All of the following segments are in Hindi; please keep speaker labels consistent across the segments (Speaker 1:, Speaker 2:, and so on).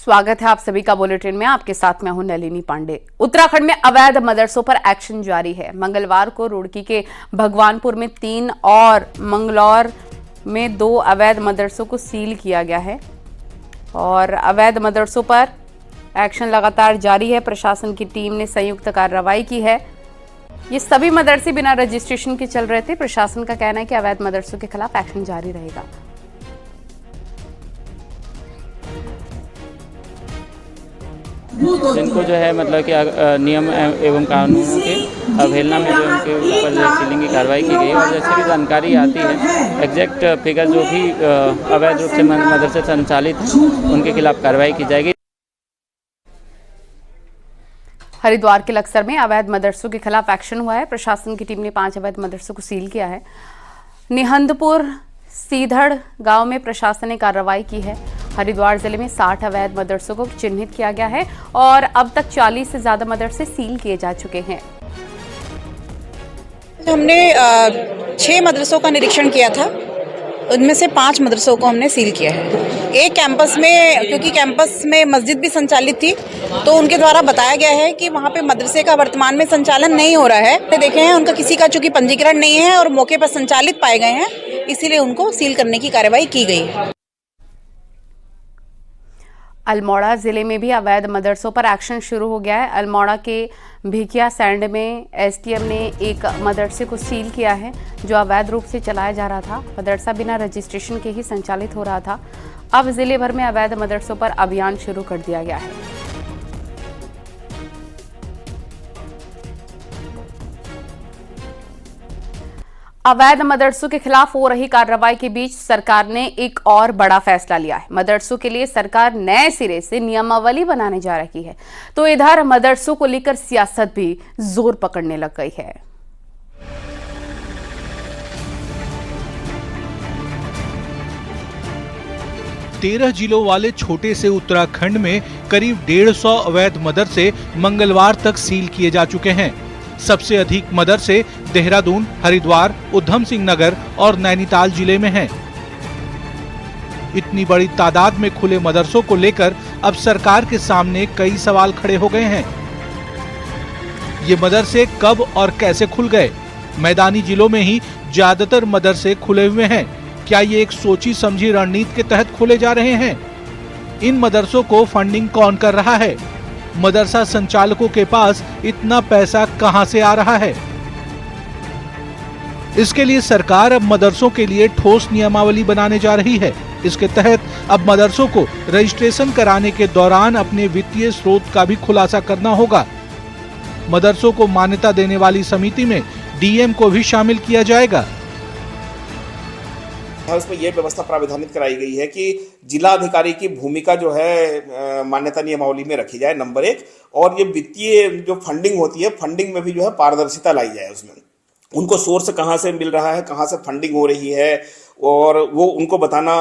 Speaker 1: स्वागत है आप सभी का बुलेटिन में। आपके साथ मैं हूं नलिनी पांडे। उत्तराखंड में अवैध मदरसों पर एक्शन जारी है। मंगलवार को रुड़की के भगवानपुर में 3 और मंगलौर में 2 अवैध मदरसों को सील किया गया है और अवैध मदरसों पर एक्शन लगातार जारी है। प्रशासन की टीम ने संयुक्त कार्रवाई की है। ये सभी मदरसे बिना रजिस्ट्रेशन के चल रहे थे। प्रशासन का कहना है कि अवैध मदरसों के खिलाफ एक्शन जारी रहेगा।
Speaker 2: जिनको जो है मतलब कि नियम एवं कानूनों की अवहेलना में जो उनके ऊपर सीलिंग की कार्रवाई की गई और जैसे भी जानकारी आती है एग्जैक्ट फिगर जो भी अवैध रूप से मदरसे संचालित हैं उनके खिलाफ कार्रवाई की जाएगी।
Speaker 1: हरिद्वार के लक्सर में अवैध मदरसों के खिलाफ एक्शन हुआ है। प्रशासन की टीम ने 5 अवैध मदरसों को सील किया है। निहंदपुर सीधड़ गांव में प्रशासन ने कार्रवाई की है। हरिद्वार जिले में 60 अवैध मदरसों को चिन्हित किया गया है और अब तक 40 से ज्यादा मदरसे सील किए जा चुके हैं।
Speaker 3: हमने 6 मदरसों का निरीक्षण किया था, उनमें से 5 मदरसों को हमने सील किया है। एक कैंपस में, क्योंकि कैंपस में मस्जिद भी संचालित थी, तो उनके द्वारा बताया गया है कि वहाँ पे मदरसे का वर्तमान में संचालन नहीं हो रहा है। देखे हैं उनका किसी का चूंकि पंजीकरण नहीं है और मौके पर संचालित पाए गए हैं, इसीलिए उनको सील करने की कार्रवाई की गई है।
Speaker 1: अल्मोड़ा जिले में भी अवैध मदरसों पर एक्शन शुरू हो गया है। अल्मोड़ा के भिकिया सैंड में एसडीएम ने एक मदरसे को सील किया है जो अवैध रूप से चलाया जा रहा था। मदरसा बिना रजिस्ट्रेशन के ही संचालित हो रहा था। अब जिले भर में अवैध मदरसों पर अभियान शुरू कर दिया गया है। अवैध मदरसों के खिलाफ हो रही कार्रवाई के बीच सरकार ने एक और बड़ा फैसला लिया है। मदरसों के लिए सरकार नए सिरे से नियमावली बनाने जा रही है, तो इधर मदरसों को लेकर सियासत भी जोर पकड़ने लग गई है।
Speaker 4: तेरह जिलों वाले छोटे से उत्तराखंड में करीब 150 अवैध मदरसे मंगलवार तक सील किए जा चुके हैं। सबसे अधिक मदरसे देहरादून, हरिद्वार, उधम सिंह नगर और नैनीताल जिले में हैं। इतनी बड़ी तादाद में खुले मदरसों को लेकर अब सरकार के सामने कई सवाल खड़े हो गए हैं। ये मदरसे कब और कैसे खुल गए? मैदानी जिलों में ही ज्यादातर मदरसे खुले हुए हैं। क्या ये एक सोची समझी रणनीति के तहत खोले जा रहे हैं? इन मदरसों को फंडिंग कौन कर रहा है? मदरसा संचालकों के पास इतना पैसा कहां से आ रहा है? इसके लिए सरकार अब मदरसों के लिए ठोस नियमावली बनाने जा रही है। इसके तहत अब मदरसों को रजिस्ट्रेशन कराने के दौरान अपने वित्तीय स्रोत का भी खुलासा करना होगा। मदरसों को मान्यता देने वाली समिति में डीएम को भी शामिल किया जाएगा।
Speaker 5: उसमें यह व्यवस्था प्रावधानित कराई गई है कि जिला अधिकारी की भूमिका जो है मान्यता नियमावली में रखी जाए, नंबर 1, और ये वित्तीय जो फंडिंग होती है, फंडिंग में भी जो है पारदर्शिता लाई जाए। उसमें उनको सोर्स कहाँ से मिल रहा है, कहाँ से फंडिंग हो रही है, और वो उनको बताना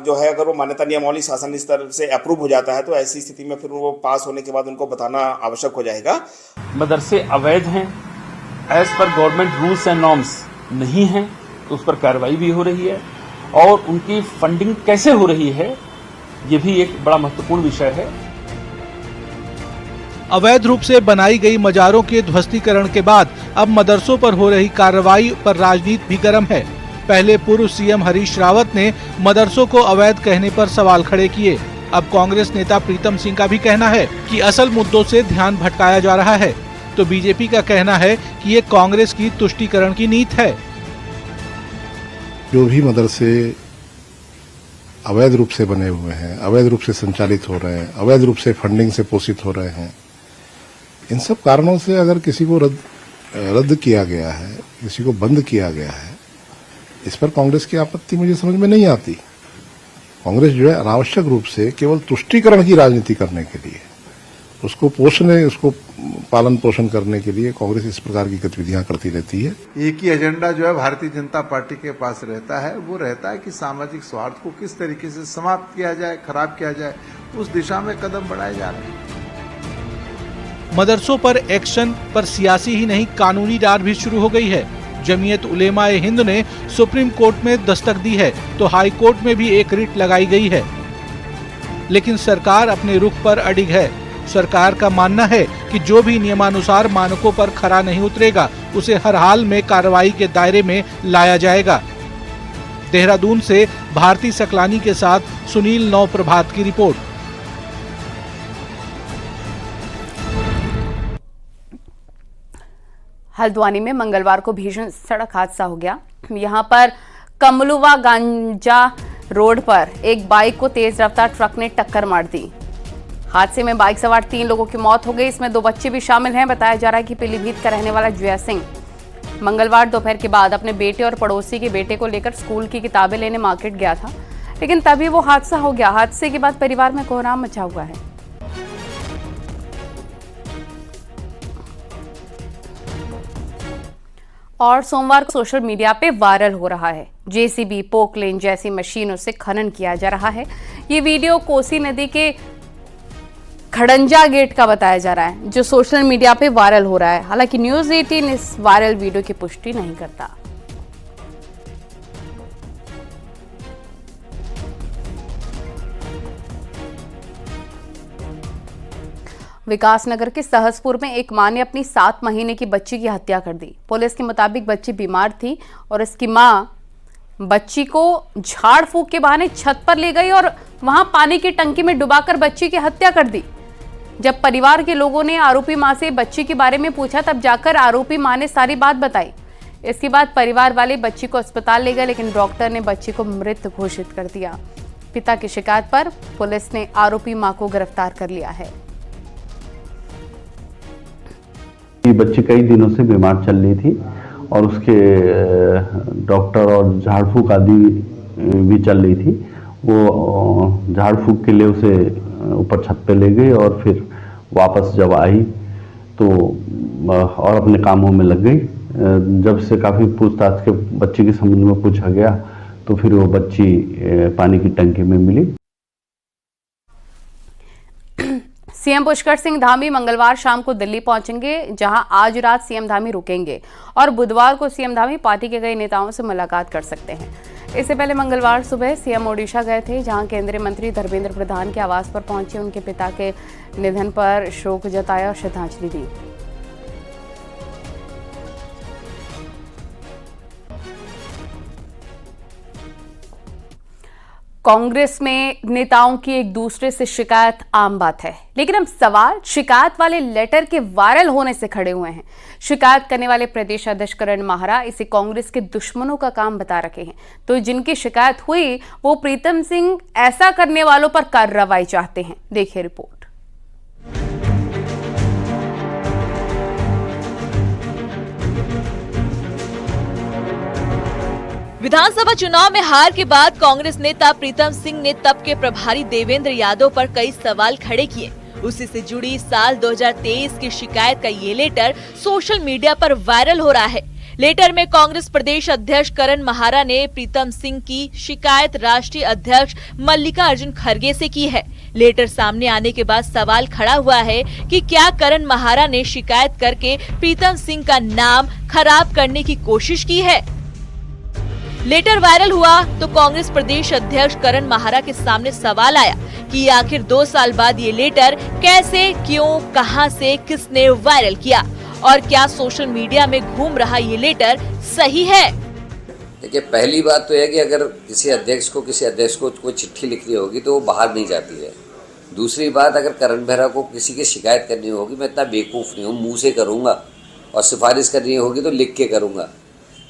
Speaker 5: जो है। अगर वो मान्यता नियमावली शासन स्तर से अप्रूव हो जाता है तो ऐसी स्थिति में फिर वो पास होने के बाद उनको बताना आवश्यक हो जाएगा।
Speaker 6: मदरसे अवैध हैं, as per government rules and norms नहीं है, तो उस पर कार्रवाई भी हो रही है। और उनकी फंडिंग कैसे हो रही है, ये भी एक बड़ा महत्वपूर्ण विषय है।
Speaker 4: अवैध रूप से बनाई गई मजारों के ध्वस्तीकरण के बाद अब मदरसों पर हो रही कार्रवाई पर राजनीति भी गर्म है। पहले पूर्व सीएम हरीश रावत ने मदरसों को अवैध कहने पर सवाल खड़े किए। अब कांग्रेस नेता प्रीतम सिंह का भी कहना है कि असल मुद्दों से ध्यान भटकाया जा रहा है। तो बीजेपी का कहना है कि ये कांग्रेस की तुष्टीकरण की नीति है।
Speaker 7: जो भी मदरसे अवैध रूप से बने हुए हैं, अवैध रूप से संचालित हो रहे हैं, अवैध रूप से फंडिंग से पोषित हो रहे हैं, इन सब कारणों से अगर किसी को रद्द किया गया है, किसी को बंद किया गया है, इस पर कांग्रेस की आपत्ति मुझे समझ में नहीं आती। कांग्रेस जो है अनावश्यक रूप से केवल तुष्टीकरण की राजनीति करने के लिए, उसको पालन पोषण करने के लिए कांग्रेस इस प्रकार की गतिविधियां करती रहती है।
Speaker 8: एक ही एजेंडा जो है भारतीय जनता पार्टी के पास रहता है, वो रहता है कि सामाजिक स्वार्थ को किस तरीके से समाप्त किया जाए, खराब किया जाए, उस दिशा में कदम बढ़ाए जा रहे हैं।
Speaker 4: मदरसों पर एक्शन पर सियासी ही नहीं कानूनी डार भी शुरू हो गई है। जमीयत उलेमा-ए हिंद ने सुप्रीम कोर्ट में दस्तक दी है, तो हाई कोर्ट में भी एक रिट लगाई गई है। लेकिन सरकार अपने रुख पर अडिग है। सरकार का मानना है कि जो भी नियमानुसार मानकों पर खरा नहीं उतरेगा उसे हर हाल में कार्रवाई के दायरे में लाया जाएगा। देहरादून से भारती सकलानी के साथ सुनील नौ प्रभात की रिपोर्ट।
Speaker 1: हल्द्वानी में मंगलवार को भीषण सड़क हादसा हो गया। यहां पर कमलुवा गांजा रोड पर एक बाइक को तेज रफ्तार ट्रक ने टक्कर मार दी। हादसे में बाइक सवार 3 लोगों की मौत हो गई। इसमें 2 बच्चे भी शामिल हैं। बताया जा रहा है कि पीलीभीत का रहने वाला जय सिंह मंगलवार दोपहर के बाद अपने बेटे और पड़ोसी के बेटे को लेकर स्कूल की किताबें लेने मार्केट गया था, लेकिन तभी वो हादसा हो गया। हादसे के बाद परिवार में कोहराम मचा हुआ है। और सोमवार को सोशल मीडिया पे वायरल हो रहा है। जेसीबी, पोकलेन जैसी मशीनों से खनन किया जा रहा है। ये वीडियो कोसी नदी के खड़ंजा गेट का बताया जा रहा है, जो सोशल मीडिया पे वायरल हो रहा है। हालांकि न्यूज़ 18 इस वायरल वीडियो की पुष्टि नहीं करता। विकासनगर के सहसपुर में एक मां ने अपनी 7 महीने की बच्ची की हत्या कर दी। पुलिस के मुताबिक बच्ची बीमार थी और इसकी मां बच्ची को झाड़ फूंक के बहाने छत पर ले गई और वहां पानी की टंकी में डुबाकर बच्ची की हत्या कर दी। जब परिवार के लोगों ने आरोपी मां से बच्ची के बारे में पूछा, तब जाकर आरोपी मां ने सारी बात बताई। इसके बाद परिवार वाले बच्ची को अस्पताल ले गए, लेकिन डॉक्टर ने बच्ची को मृत घोषित कर दिया। पिता की शिकायत पर पुलिस ने आरोपी मां को गिरफ्तार कर लिया है।
Speaker 9: ये बच्ची कई दिनों से बीमार चल रही थी और उसके डॉक्टर और झाड़ फूक आदि भी चल रही थी। वो झाड़ फूक के लिए उसे ऊपर छत पे ले गई और फिर वापस जब आई तो और अपने कामों में लग गई। जब से काफ़ी पूछताछ के बच्ची के संबंध में पूछा गया तो फिर वो बच्ची पानी की टंकी में मिली।
Speaker 1: सीएम पुष्कर सिंह धामी मंगलवार शाम को दिल्ली पहुंचेंगे, जहां आज रात सीएम धामी रुकेंगे और बुधवार को सीएम धामी पार्टी के कई नेताओं से मुलाकात कर सकते हैं। इससे पहले मंगलवार सुबह सीएम ओडिशा गए थे, जहां केंद्रीय मंत्री धर्मेंद्र प्रधान के आवास पर पहुंचे, उनके पिता के निधन पर शोक जताया और श्रद्धांजलि दी। कांग्रेस में नेताओं की एक दूसरे से शिकायत आम बात है, लेकिन अब सवाल शिकायत वाले लेटर के वायरल होने से खड़े हुए हैं। शिकायत करने वाले प्रदेश अध्यक्ष करण माहरा इसे कांग्रेस के दुश्मनों का काम बता रखे हैं, तो जिनकी शिकायत हुई वो प्रीतम सिंह ऐसा करने वालों पर कार्रवाई चाहते हैं। देखिए रिपोर्ट।
Speaker 10: विधानसभा चुनाव में हार के बाद कांग्रेस नेता प्रीतम सिंह ने तब के प्रभारी देवेंद्र यादव पर कई सवाल खड़े किए। उसी से जुड़ी साल 2023 की शिकायत का ये लेटर सोशल मीडिया पर वायरल हो रहा है। लेटर में कांग्रेस प्रदेश अध्यक्ष करण माहरा ने प्रीतम सिंह की शिकायत राष्ट्रीय अध्यक्ष मल्लिकार्जुन खड़गे से की है। लेटर सामने आने के बाद सवाल खड़ा हुआ है कि क्या करण माहरा ने शिकायत करके प्रीतम सिंह का नाम खराब करने की कोशिश की है। लेटर वायरल हुआ तो कांग्रेस प्रदेश अध्यक्ष करण माहरा के सामने सवाल आया कि आखिर 2 साल बाद ये लेटर कैसे, क्यों, कहां से, किसने वायरल किया और क्या सोशल मीडिया में घूम रहा ये लेटर सही है।
Speaker 11: देखिए, पहली बात तो है कि अगर किसी अध्यक्ष को कोई चिट्ठी लिखनी होगी तो वो बाहर नहीं जाती है। दूसरी बात, अगर करण मेहरा को किसी की शिकायत करनी होगी, मैं इतना बेवकूफ़ नहीं हूँ, मुँह से करूँगा, और सिफारिश करनी होगी तो लिख के करूँगा।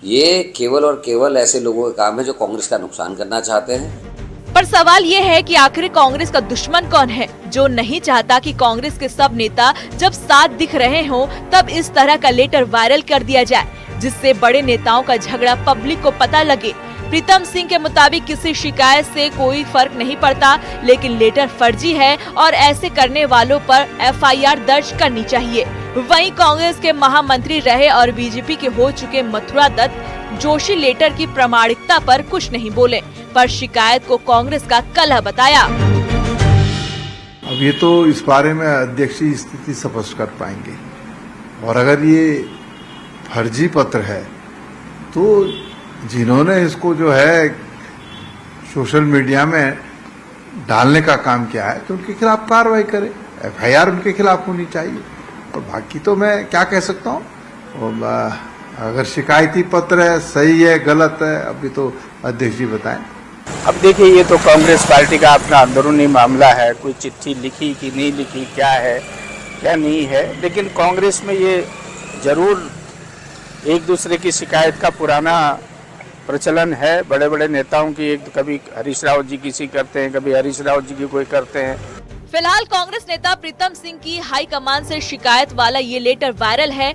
Speaker 11: ये केवल और केवल ऐसे लोगों का काम है जो कांग्रेस का नुकसान करना चाहते हैं।
Speaker 10: पर सवाल ये है कि आखिर कांग्रेस का दुश्मन कौन है, जो नहीं चाहता कि कांग्रेस के सब नेता जब साथ दिख रहे हों तब इस तरह का लेटर वायरल कर दिया जाए, जिससे बड़े नेताओं का झगड़ा पब्लिक को पता लगे। प्रीतम सिंह के मुताबिक किसी शिकायत से कोई फर्क नहीं पड़ता, लेकिन लेटर फर्जी है और ऐसे करने वालों पर FIR दर्ज करनी चाहिए। वहीं कांग्रेस के महामंत्री रहे और बीजेपी के हो चुके मथुरा दत्त जोशी लेटर की प्रामाणिकता पर कुछ नहीं बोले, पर शिकायत को कांग्रेस का कलह बताया।
Speaker 8: अब ये तो इस बारे में अध्यक्ष ही स्थिति स्पष्ट कर पाएंगे, और अगर ये फर्जी पत्र है तो जिन्होंने इसको जो है सोशल मीडिया में डालने का काम किया है तो उनके खिलाफ कार्रवाई करे, FIR उनके खिलाफ होनी चाहिए। और बाकी तो मैं क्या कह सकता हूँ, अगर शिकायती पत्र है, सही है, गलत है, अभी तो अध्यक्ष जी बताएं।
Speaker 12: अब देखिए, ये तो कांग्रेस पार्टी का अपना अंदरूनी मामला है, कोई चिट्ठी लिखी कि नहीं लिखी, क्या है क्या नहीं है, लेकिन कांग्रेस में ये जरूर एक दूसरे की शिकायत का पुराना प्रचलन है। बड़े बड़े नेताओं की, कभी हरीश रावत जी किसी करते हैं, कभी हरीश रावत जी की कोई करते हैं।
Speaker 10: फिलहाल कांग्रेस नेता प्रीतम सिंह की हाईकमान से शिकायत वाला ये लेटर वायरल है,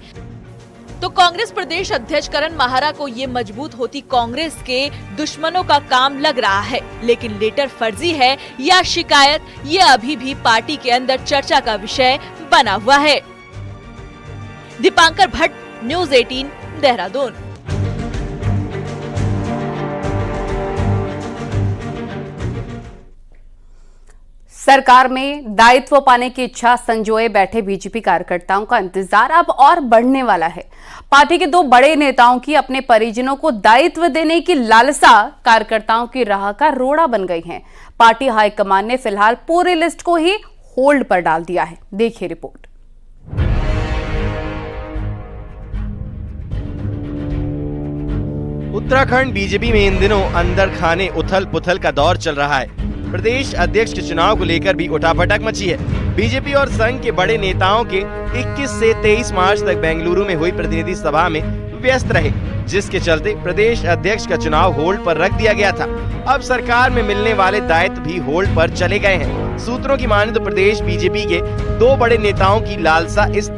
Speaker 10: तो कांग्रेस प्रदेश अध्यक्ष करण माहरा को ये मजबूत होती कांग्रेस के दुश्मनों का काम लग रहा है। लेकिन लेटर फर्जी है या शिकायत, ये अभी भी पार्टी के अंदर चर्चा का विषय बना हुआ है। दीपांकर भट्ट, न्यूज़ 18, देहरादून।
Speaker 1: सरकार में दायित्व पाने की इच्छा संजोए बैठे बीजेपी कार्यकर्ताओं का इंतजार अब और बढ़ने वाला है। पार्टी के दो बड़े नेताओं की अपने परिजनों को दायित्व देने की लालसा कार्यकर्ताओं की राह का रोड़ा बन गई है। पार्टी हाईकमान ने फिलहाल पूरी लिस्ट को ही होल्ड पर डाल दिया है। देखिए रिपोर्ट।
Speaker 13: उत्तराखंड बीजेपी में इन दिनों अंदर खाने उथल पुथल का दौर चल रहा है। प्रदेश अध्यक्ष के चुनाव को लेकर भी उठापटक मची है। बीजेपी और संघ के बड़े नेताओं के 21 से 23 मार्च तक बेंगलुरु में हुई प्रतिनिधि सभा में व्यस्त रहे, जिसके चलते प्रदेश अध्यक्ष का चुनाव होल्ड पर रख दिया गया था। अब सरकार में मिलने वाले दायित्व भी होल्ड पर चले गए हैं। सूत्रों की माने तो प्रदेश बीजेपी के दो बड़े नेताओं की लालसा इस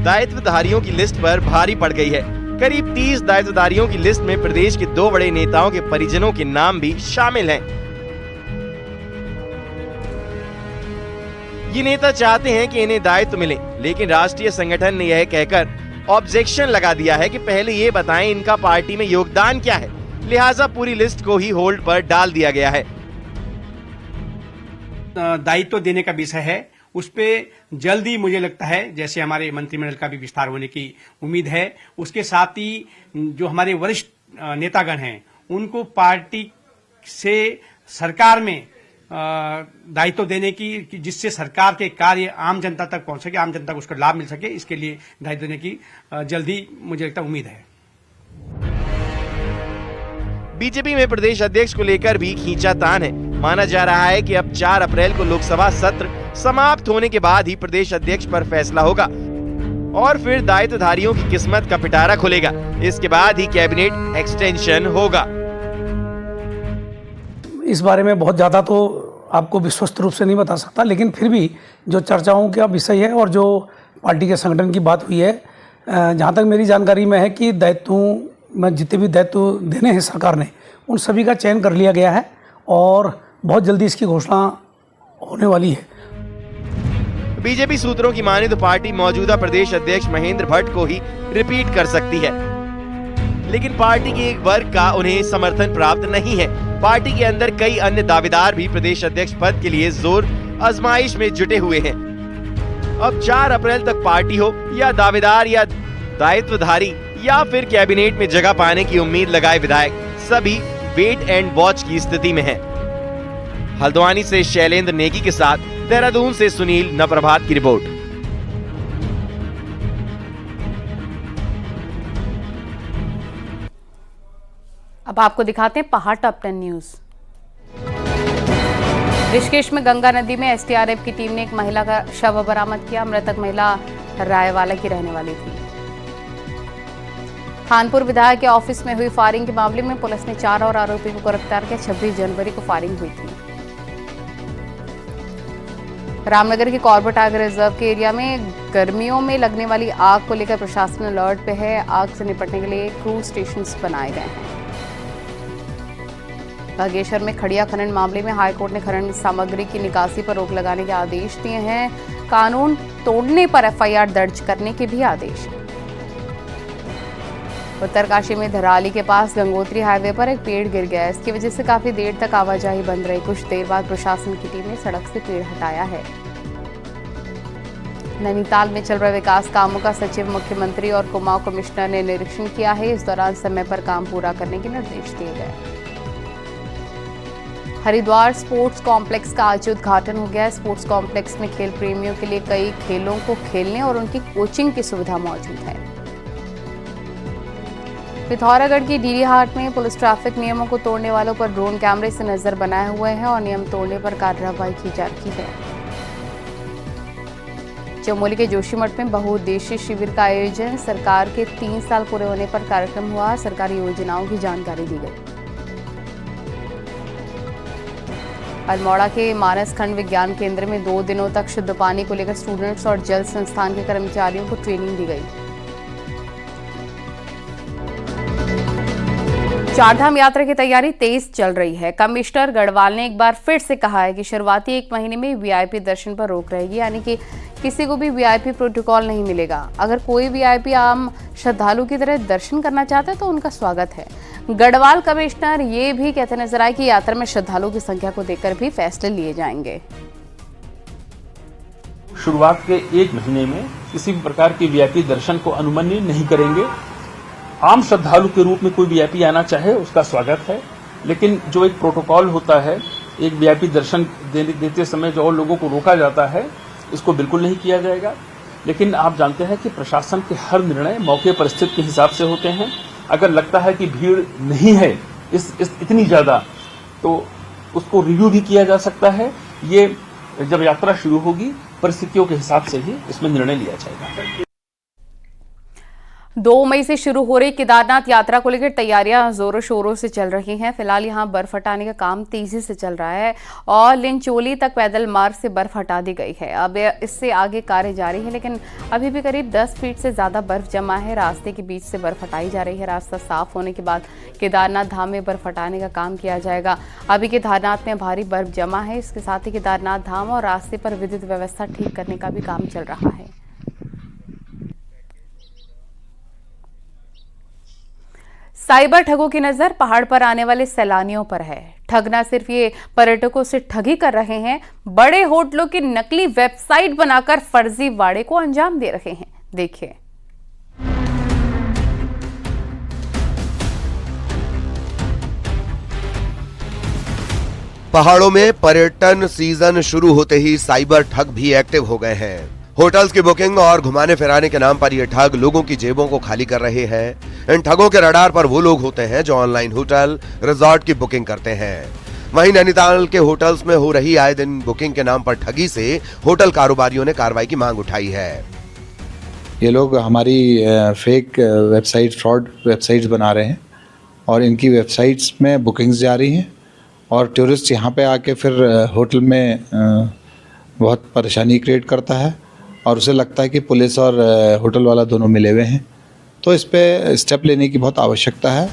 Speaker 13: दायित्वधारियों की लिस्ट पर भारी पड़ गई है। करीब 30 दायित्वधारियों की लिस्ट में प्रदेश के दो बड़े नेताओं के परिजनों के नाम भी शामिल हैं। ये नेता चाहते हैं कि इन्हें दायित्व मिले, लेकिन राष्ट्रीय संगठन ने यह कहकर ऑब्जेक्शन लगा दिया है कि पहले ये बताएं इनका पार्टी में योगदान क्या है। लिहाजा पूरी लिस्ट को ही होल्ड पर डाल दिया गया है।
Speaker 14: दायित्व देने का विषय है, उस पे जल्दी मुझे लगता है जैसे हमारे मंत्रिमंडल का भी विस्तार होने की उम्मीद है। उसके साथ ही जो हमारे वरिष्ठ नेतागण हैं उनको पार्टी से सरकार में दायित्व देने की, जिससे सरकार के कार्य आम जनता तक पहुंच सके, आम जनता को उसका लाभ मिल सके, इसके लिए दायित्व देने की जल्दी मुझे लगता है उम्मीद है।
Speaker 13: बीजेपी में प्रदेश अध्यक्ष को लेकर भी खींचातान है। माना जा रहा है कि अब 4 अप्रैल को लोकसभा सत्र समाप्त होने के बाद ही प्रदेश अध्यक्ष पर फैसला होगा और फिर दायित्वधारियों की किस्मत का पिटारा खुलेगा। इसके बाद ही कैबिनेट एक्सटेंशन होगा।
Speaker 15: इस बारे में बहुत ज़्यादा तो आपको विश्वस्त रूप से नहीं बता सकता, लेकिन फिर भी जो चर्चाओं का विषय है और जो पार्टी के संगठन की बात हुई है, जहाँ तक मेरी जानकारी में है कि दायित्वों में जितने भी दायित्व देने हैं सरकार ने, उन सभी का चयन कर लिया गया है और बहुत जल्दी इसकी घोषणा होने वाली है।
Speaker 13: बीजेपी सूत्रों की माने तो पार्टी मौजूदा प्रदेश अध्यक्ष महेंद्र भट्ट को ही रिपीट कर सकती है, लेकिन पार्टी के एक वर्ग का उन्हें समर्थन प्राप्त नहीं है। पार्टी के अंदर कई अन्य दावेदार भी प्रदेश अध्यक्ष पद के लिए जोर आजमाइश में जुटे हुए हैं। अब 4 अप्रैल तक पार्टी हो या दावेदार या दायित्वधारी या फिर कैबिनेट में जगह पाने की उम्मीद लगाए विधायक, सभी वेट एंड वॉच की स्थिति में हैं। हल्द्वानी से शैलेंद्र नेगी के साथ देहरादून से सुनील नप्रभात की रिपोर्ट।
Speaker 1: अब आपको दिखाते हैं पहाड़ टॉप 10 न्यूज। ऋषिकेश में गंगा नदी में एसडीआरएफ की टीम ने एक महिला का शव बरामद किया। मृतक महिला रायवाला की रहने वाली थी। खानपुर विधायक के ऑफिस में हुई फायरिंग के मामले में पुलिस ने 4 और आरोपी को गिरफ्तार किया। 26 जनवरी को फायरिंग हुई थी। रामनगर के कॉर्बेट टाइगर रिजर्व के एरिया में गर्मियों में लगने वाली आग को लेकर प्रशासन अलर्ट पे है। आग से निपटने के लिए क्रूज स्टेशन बनाए गए हैं। बागेश्वर में खड़िया खनन मामले में हाईकोर्ट ने खनन सामग्री की निकासी पर रोक लगाने के आदेश दिए हैं। कानून तोड़ने पर एफआईआर दर्ज करने के भी आदेश। उत्तरकाशी में धराली के पास गंगोत्री हाईवे पर एक पेड़ गिर गया। इसकी वजह से काफी देर तक आवाजाही बंद रही। कुछ देर बाद प्रशासन की टीम ने सड़क से पेड़ हटाया है। नैनीताल में चल रहे विकास कामों का सचिव, मुख्यमंत्री और कुमाऊं कमिश्नर ने निरीक्षण किया है। इस दौरान समय पर काम पूरा करने के निर्देश दिए गए। हरिद्वार स्पोर्ट्स कॉम्प्लेक्स का आज उद्घाटन हो गया है। स्पोर्ट्स कॉम्प्लेक्स में खेल प्रेमियों के लिए कई खेलों को खेलने और उनकी कोचिंग की सुविधा मौजूद है। पिथौरागढ़ की डीडी हाट में पुलिस ट्रैफिक नियमों को तोड़ने वालों पर ड्रोन कैमरे से नजर बनाए हुए हैं और नियम तोड़ने पर कार्रवाई की जा रही है। चमोली के जोशीमठ में बहुउद्देशीय शिविर का आयोजन, सरकार के 3 साल पूरे होने पर कार्यक्रम हुआ। सरकारी योजनाओं की जानकारी दी गई। अल्मोड़ा के मानस खंड विज्ञान केंद्र में 2 दिनों तक शुद्ध पानी को लेकर स्टूडेंट्स और जल संस्थान के कर्मचारियों को ट्रेनिंग दी गई। चारधाम यात्रा की तैयारी तेज चल रही है। कमिश्नर गढ़वाल ने एक बार फिर से कहा है कि शुरुआती 1 महीने में वीआईपी दर्शन पर रोक रहेगी, यानी कि किसी को भी वीआईपी प्रोटोकॉल नहीं मिलेगा। अगर कोई वीआईपी आम श्रद्धालु की तरह दर्शन करना चाहता है तो उनका स्वागत है। गढ़वाल कमिश्नर ये भी कहते नजर आए कि यात्रा में श्रद्धालुओं की संख्या को देखकर भी फैसले लिए जाएंगे।
Speaker 6: शुरुआत के 1 महीने में किसी भी प्रकार के वीआईपी दर्शन को अनुमति नहीं करेंगे। आम श्रद्धालु के रूप में कोई वीआईपी आना चाहे उसका स्वागत है, लेकिन जो एक प्रोटोकॉल होता है, एक वीआईपी दर्शन देते समय जो और लोगों को रोका जाता है, इसको बिल्कुल नहीं किया जाएगा। लेकिन आप जानते हैं कि प्रशासन के हर निर्णय मौके परिस्थिति के हिसाब से होते हैं। अगर लगता है कि भीड़ नहीं है इतनी ज्यादा, तो उसको रिव्यू भी किया जा सकता है। ये जब यात्रा शुरू होगी परिस्थितियों के हिसाब से ही इसमें निर्णय लिया जाएगा।
Speaker 1: 2 मई से शुरू हो रही केदारनाथ यात्रा को लेकर तैयारियां जोरों शोरों से चल रही हैं। फिलहाल यहां बर्फ हटाने का काम तेजी से चल रहा है और लिंचोली तक पैदल मार्ग से बर्फ हटा दी गई है। अब इससे आगे कार्य जारी है, लेकिन अभी भी करीब 10 फीट से ज्यादा बर्फ जमा है। रास्ते के बीच से बर्फ हटाई जा रही है। रास्ता साफ होने के बाद केदारनाथ धाम में बर्फ हटाने का काम किया जाएगा। अभी केदारनाथ में भारी बर्फ जमा है। इसके साथ ही केदारनाथ धाम और रास्ते पर विद्युत व्यवस्था ठीक करने का भी काम चल रहा है। साइबर ठगों की नजर पहाड़ पर आने वाले सैलानियों पर है। ठग न सिर्फ ये पर्यटकों से ठगी कर रहे हैं, बड़े होटलों की नकली वेबसाइट बनाकर फर्जी वाड़े को अंजाम दे रहे हैं। देखिए।
Speaker 16: पहाड़ों में पर्यटन सीजन शुरू होते ही साइबर ठग भी एक्टिव हो गए हैं। होटल्स की बुकिंग और घुमाने फिराने के नाम पर ये ठग लोगों की जेबों को खाली कर रहे हैं। इन ठगों के रडार पर वो लोग होते हैं जो ऑनलाइन होटल रिजॉर्ट की बुकिंग करते हैं। वहीं नैनीताल के होटल्स में हो रही आए दिन बुकिंग के नाम पर ठगी से होटल कारोबारियों ने कार्रवाई की मांग उठाई है।
Speaker 17: ये लोग हमारी फेक वेबसाइट, फ्रॉड वेबसाइट्स बना रहे हैं और इनकी वेबसाइट्स में बुकिंग्स जा रही हैं और टूरिस्ट यहाँ पे आके फिर होटल में बहुत परेशानी क्रिएट करता है और उसे लगता है कि पुलिस और होटल वाला दोनों मिले हुए हैं। तो इस पे स्टेप लेने की बहुत आवश्यकता है।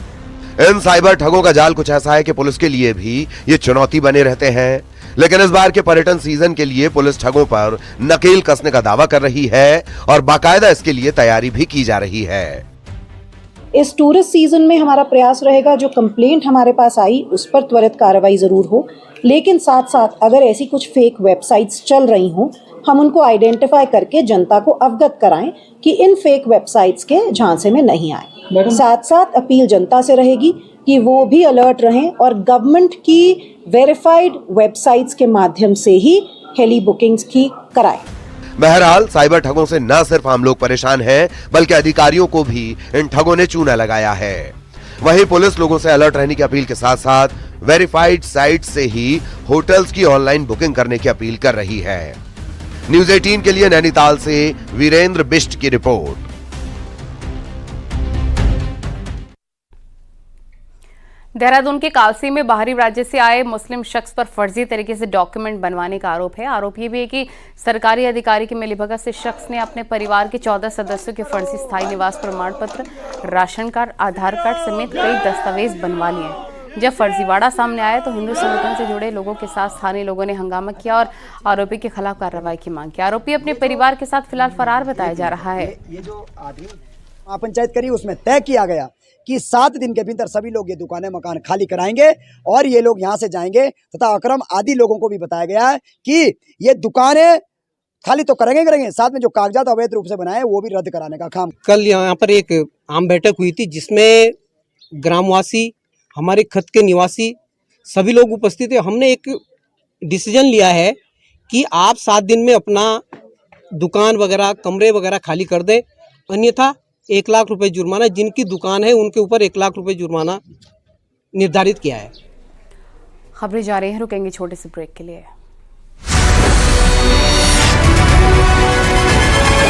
Speaker 16: इन साइबर ठगों का जाल कुछ ऐसा है कि पुलिस के लिए भी ये चुनौती बने रहते हैं। लेकिन इस बार के पर्यटन सीजन के लिए पुलिस ठगों पर नकेल कसने का दावा कर रही है और बाकायदा इसके लिए तैयारी भी की जा रही है।
Speaker 18: इस टूरिस्ट सीजन में हमारा प्रयास रहेगा जो कंप्लेंट हमारे पास आई उस पर त्वरित कार्रवाई जरूर हो, लेकिन साथ साथ अगर ऐसी कुछ फेक वेबसाइट्स चल रही हों हम उनको आइडेंटिफाई करके जनता को अवगत कराएं कि इन फेक वेबसाइट्स के झांसे में नहीं आए। साथ साथ अपील जनता से रहेगी कि वो भी अलर्ट रहें और गवर्नमेंट की वेरीफाइड वेबसाइट्स के माध्यम से ही हेली बुकिंग्स की कराएं।
Speaker 16: बहरहाल साइबर ठगों से न सिर्फ आम लोग परेशान हैं, बल्कि अधिकारियों को भी इन ठगों ने चूना लगाया है। वहीं पुलिस लोगों से अलर्ट रहने की अपील के साथ साथ वेरीफाइड साइट से ही होटल्स की ऑनलाइन बुकिंग करने की अपील कर रही है। न्यूज़ 18 के लिए नैनीताल से वीरेंद्र बिष्ट की रिपोर्ट।
Speaker 1: देहरादून के कालसी में बाहरी राज्य से आए मुस्लिम शख्स पर फर्जी तरीके से डॉक्यूमेंट बनवाने का आरोप है। आरोप ये भी है कि सरकारी अधिकारी की मिलीभगत से शख्स ने अपने परिवार के 14 सदस्यों के फर्जी स्थायी निवास प्रमाण पत्र, राशन कार्ड, आधार कार्ड समेत कई दस्तावेज बनवा लिए। जब फर्जीवाड़ा सामने आया तो हिंदू संगठन से जुड़े लोगों के साथ स्थानीय लोगों ने हंगामा किया और आरोपी के खिलाफ कार्रवाई की मांग की। आरोपी अपने परिवार के साथ फिलहाल फरार बताया जा रहा है।
Speaker 19: ये जो आदमी पंचायत करी उसमें तय किया गया कि 7 दिन के भीतर सभी लोग ये दुकानें मकान खाली कराएंगे और ये लोग यहाँ से जाएंगे तथा अकरम आदि लोगों को भी बताया गया है कि ये दुकानें खाली तो करेंगे, साथ में जो कागजात अवैध रूप से बनाए वो भी रद्द कराने का काम।
Speaker 20: कल यहाँ पर एक आम बैठक हुई थी जिसमें ग्रामवासी, हमारे खत के निवासी सभी लोग उपस्थित है। हमने एक डिसीजन लिया है कि आप 7 दिन में अपना दुकान वगैरह कमरे वगैरह खाली कर दें, अन्यथा 1 लाख रुपए जुर्माना, जिनकी दुकान है उनके ऊपर 1 लाख रुपए जुर्माना निर्धारित किया है।
Speaker 1: खबरें जा रही हैं, रुकेंगे छोटे से ब्रेक के लिए।